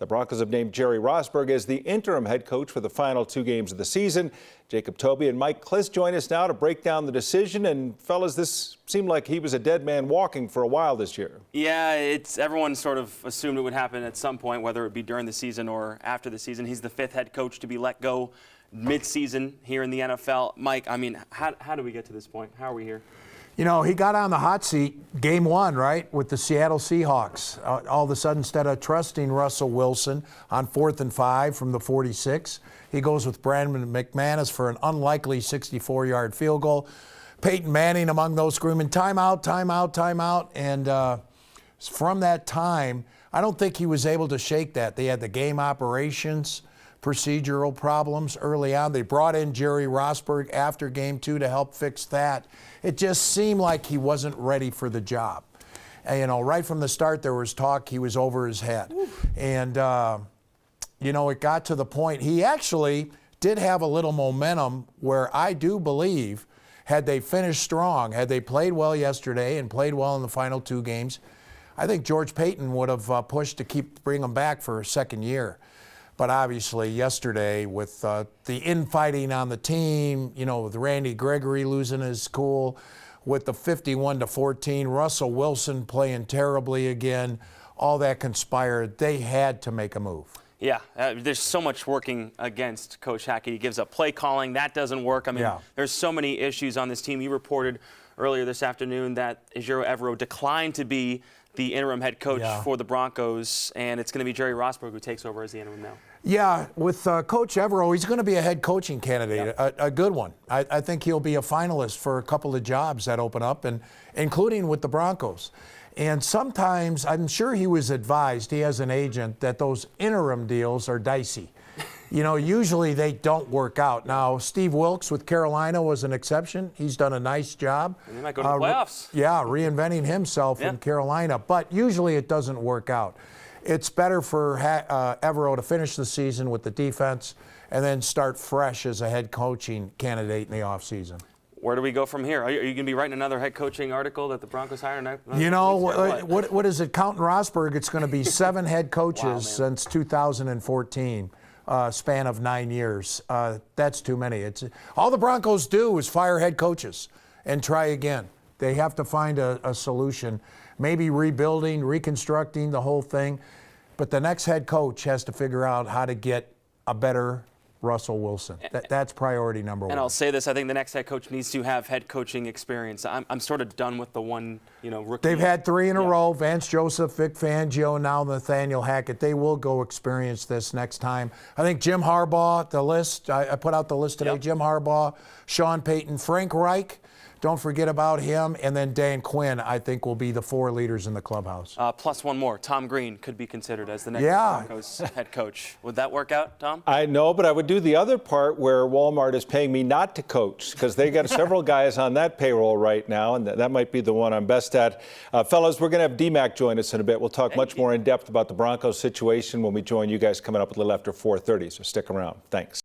The Broncos have named Jerry Rosburg as the interim head coach for the final 2 games of the season. Jacob Toby and Mike-Klis join us now to break down the decision. And fellas, this seemed like he was a dead man walking for a while this year. Yeah, everyone sort of assumed it would happen at some point, whether it be during the season or after the season. He's the 5th head coach to be let go mid-season here in the NFL. Mike, I mean, how do we get to this point? How are we here? You know, he got on the hot seat game 1, right, with the Seattle Seahawks. All of a sudden, instead of trusting Russell Wilson on 4th and 5 from the 46, he goes with Brandon McManus for an unlikely 64-yard field goal. Peyton Manning among those screaming, timeout, timeout, timeout. And from that time, I don't think he was able to shake that. They had the game operations procedural problems early on. They brought in Jerry Rosburg after game 2 to help fix that. It just seemed like he wasn't ready for the job. And, you know, right from the start there was talk he was over his head. And, you know, it got to the point. He actually did have a little momentum where I do believe had they finished strong, had they played well yesterday and played well in the final 2 games, I think George Paton would have pushed to bring him back for a second year. But obviously yesterday with the infighting on the team, you know, with Randy Gregory losing his cool, with the 51-14, Russell Wilson playing terribly again, all that conspired. They had to make a move. Yeah, there's so much working against Coach Hackett. He gives up play calling. That doesn't work. I mean, There's so many issues on this team. You reported earlier this afternoon that Ejiro Evero declined to be the interim head coach for the Broncos, and it's going to be Jerry Rosburg who takes over as the interim now. Yeah, with Coach Evero, he's going to be a head coaching candidate, a good one. I think he'll be a finalist for a couple of jobs that open up, and including with the Broncos. And sometimes, I'm sure he was advised, he has an agent, that those interim deals are dicey. You know, usually they don't work out. Now, Steve Wilkes with Carolina was an exception. He's done a nice job. And they might go to the playoffs. Reinventing himself in Carolina. But usually it doesn't work out. It's better for Evero to finish the season with the defense and then start fresh as a head coaching candidate in the offseason. Where do we go from here? Are you going to be writing another head coaching article that the Broncos hire? You know, what is it? Counting Rosburg, it's going to be 7 head coaches since 2014. Span of 9 years. That's too many. All the Broncos do is fire head coaches and try again. They have to find a solution, maybe rebuilding, reconstructing the whole thing. But the next head coach has to figure out how to get a better Russell Wilson. That's priority number 1. And I'll say this, I think the next head coach needs to have head coaching experience. I'm sort of done with the one, rookie. They've had 3 in a row, Vance Joseph, Vic Fangio, now Nathaniel Hackett. They will go experience this next time. I think Jim Harbaugh, the list, I put out the list today, Jim Harbaugh, Sean Payton, Frank Reich, don't forget about him, and then Dan Quinn, I think, will be the 4 leaders in the clubhouse. Plus one more. Tom Green could be considered as the next Broncos head coach. Would that work out, Tom? I know, but I would do the other part where Walmart is paying me not to coach, because they got several guys on that payroll right now, and that might be the one I'm best at. Fellas, we're going to have D-Mac join us in a bit. We'll talk much more in depth about the Broncos situation when we join you guys coming up a little after 4:30, so stick around. Thanks.